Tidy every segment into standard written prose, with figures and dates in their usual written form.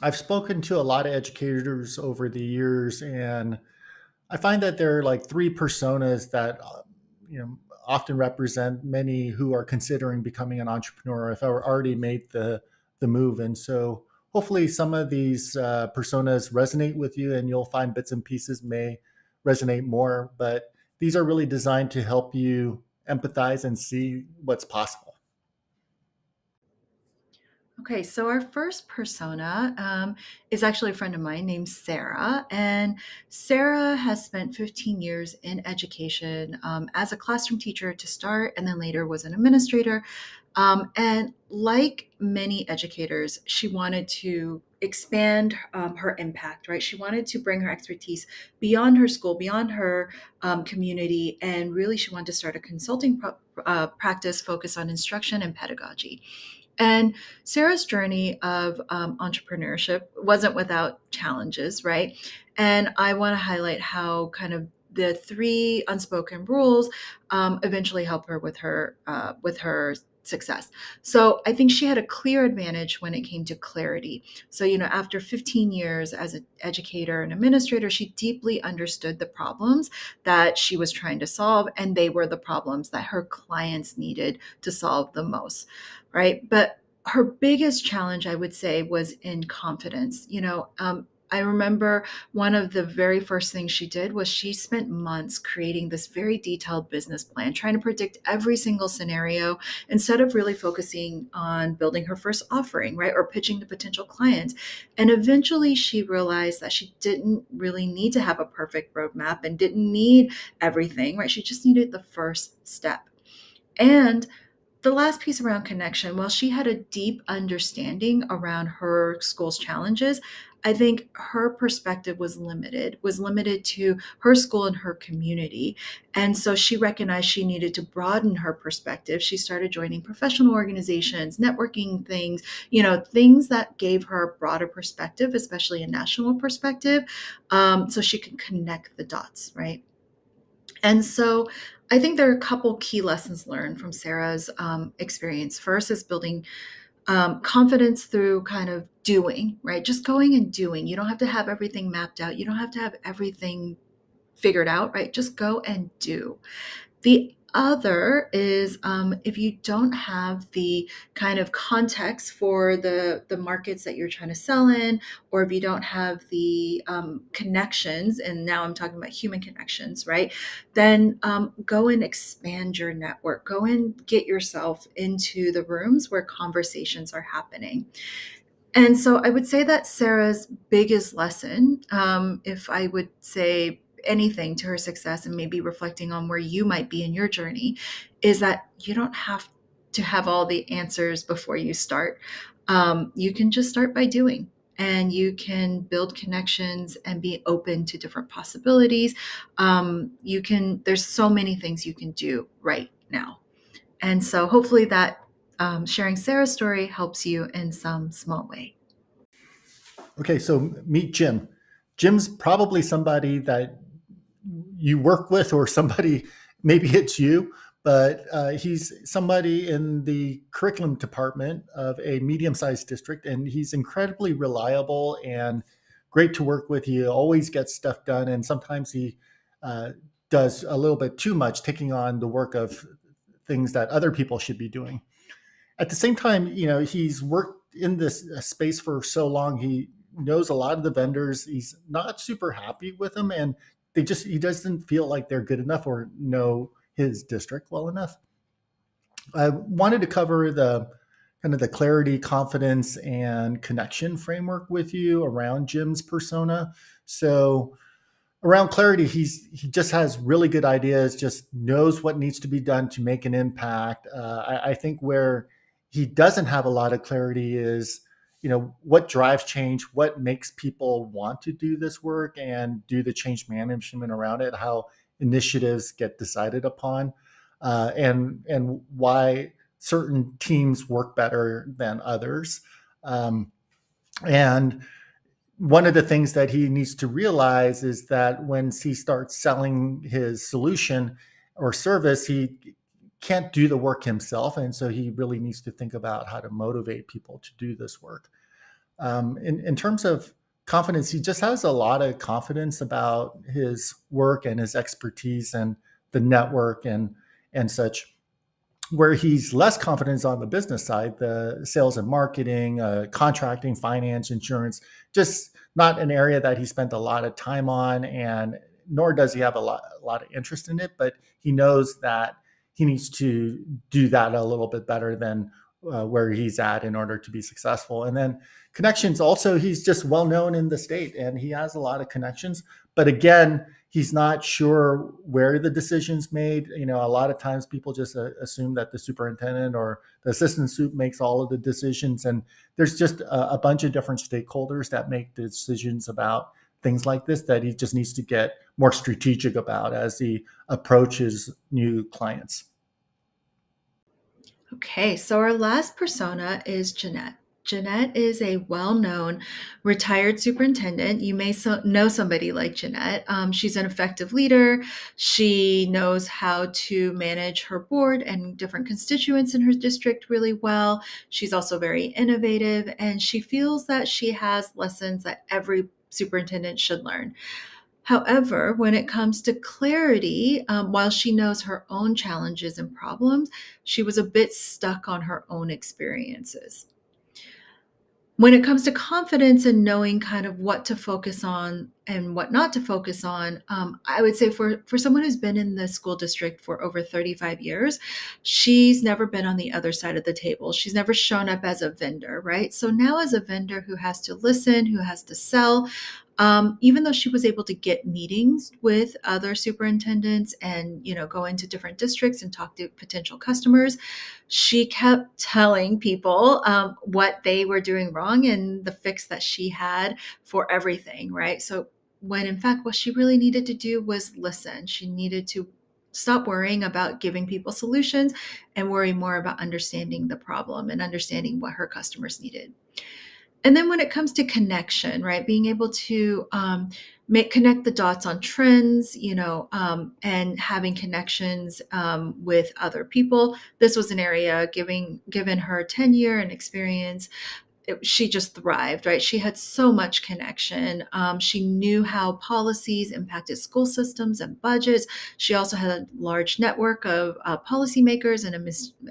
I've spoken to a lot of educators over the years, and I find that there are like three personas that you know often represent many who are considering becoming an entrepreneur if I already made the move. And so hopefully some of these personas resonate with you, and you'll find bits and pieces may resonate more. But these are really designed to help you empathize and see what's possible. Okay, so our first persona is actually a friend of mine named Sarah. And Sarah has spent 15 years in education as a classroom teacher to start, and then later was an administrator. And like many educators, she wanted to expand her impact, right? She wanted to bring her expertise beyond her school, beyond her community, and really she wanted to start a consulting practice focused on instruction and pedagogy. And Sarah's journey of entrepreneurship wasn't without challenges, right? And I want to highlight how kind of the three unspoken rules eventually help her with her success. So I think she had a clear advantage when it came to clarity. So after 15 years as an educator and administrator, she deeply understood the problems that she was trying to solve, and they were the problems that her clients needed to solve the most, right? But her biggest challenge, I would say, was in confidence. I remember one of the very first things she did was she spent months creating this very detailed business plan, trying to predict every single scenario instead of really focusing on building her first offering, right? Or pitching to potential clients. And eventually she realized that she didn't really need to have a perfect roadmap and didn't need everything, right? She just needed the first step. And the last piece around connection, while she had a deep understanding around her school's challenges, I think her perspective was limited to her school and her community. And so she recognized she needed to broaden her perspective. She started joining professional organizations, networking things, things that gave her a broader perspective, especially a national perspective, so she could connect the dots, right? And so I think there are a couple key lessons learned from Sarah's experience. First is building confidence through kind of doing, right? Just going and doing. You don't have to have everything mapped out. You don't have to have everything figured out, right? Just go and do. The other is if you don't have the kind of context for the markets that you're trying to sell in, or if you don't have the connections, and now I'm talking about human connections, right? Then go and expand your network. Go and get yourself into the rooms where conversations are happening. And so I would say that Sarah's biggest lesson, if I would say anything to her success and maybe reflecting on where you might be in your journey, is that you don't have to have all the answers before you start. You can just start by doing. And you can build connections and be open to different possibilities. There's so many things you can do right now. And so hopefully that sharing Sarah's story helps you in some small way. Okay, so meet Jim. Jim's probably somebody that you work with, or somebody, maybe it's you, but he's somebody in the curriculum department of a medium-sized district, and he's incredibly reliable and great to work with. He always gets stuff done, and sometimes he uh, does a little bit too much, taking on the work of things that other people should be doing. At the same time, he's worked in this space for so long. He knows a lot of the vendors. He's not super happy with them, and he doesn't feel like they're good enough or know his district well enough. I wanted to cover the kind of the clarity, confidence, and connection framework with you around Jim's persona. So around clarity, he just has really good ideas, just knows what needs to be done to make an impact. I think where he doesn't have a lot of clarity is, what drives change, what makes people want to do this work and do the change management around it, how initiatives get decided upon, and why certain teams work better than others. Um, and one of the things that he needs to realize is that when he starts selling his solution or service, he can't do the work himself. And so he really needs to think about how to motivate people to do this work. In terms of confidence, he just has a lot of confidence about his work and his expertise and the network and such. Where he's less confident is on the business side, the sales and marketing, contracting, finance, insurance, just not an area that he spent a lot of time on, and nor does he have a lot of interest in it. But he knows that he needs to do that a little bit better than where he's at in order to be successful. And then connections, also, he's just well known in the state and he has a lot of connections. But again, he's not sure where the decision's made. You know, a lot of times people just assume that the superintendent or the assistant sup makes all of the decisions, and there's just a bunch of different stakeholders that make decisions about things like this that he just needs to get more strategic about as he approaches new clients. Okay, so our last persona is Janette. Janette is a well known retired superintendent. You may know somebody like Janette. She's an effective leader. She knows how to manage her board and different constituents in her district really well. She's also very innovative, and she feels that she has lessons that every superintendent should learn. However, when it comes to clarity, while she knows her own challenges and problems, she was a bit stuck on her own experiences. When it comes to confidence and knowing kind of what to focus on and what not to focus on, I would say for someone who's been in the school district for over 35 years, she's never been on the other side of the table. She's never shown up as a vendor, right? So now, as a vendor who has to listen, who has to sell, even though she was able to get meetings with other superintendents and go into different districts and talk to potential customers, she kept telling people what they were doing wrong and the fix that she had for everything, right? So when in fact what she really needed to do was listen. She needed to stop worrying about giving people solutions and worry more about understanding the problem and understanding what her customers needed. And then when it comes to connection, right, being able to connect the dots on trends, and having connections with other people. This was an area, given her tenure and experience, she just thrived, right? She had so much connection. She knew how policies impacted school systems and budgets. She also had a large network of policymakers and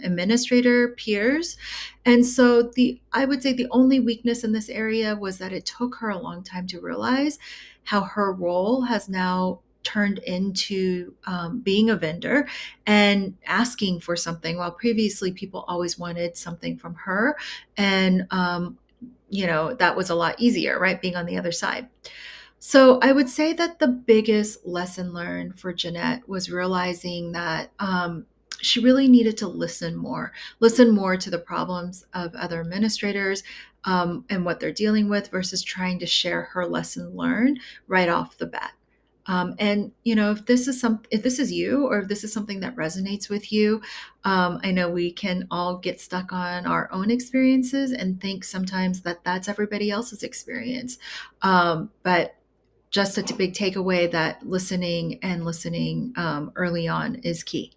administrator peers. And so I would say the only weakness in this area was that it took her a long time to realize how her role has now turned into being a vendor and asking for something, while previously people always wanted something from her. And, that was a lot easier, right? Being on the other side. So I would say that the biggest lesson learned for Janette was realizing that she really needed to listen more to the problems of other administrators and what they're dealing with versus trying to share her lesson learned right off the bat. And if this is you, or if this is something that resonates with you, I know we can all get stuck on our own experiences and think sometimes that that's everybody else's experience. But just a big takeaway that listening early on is key.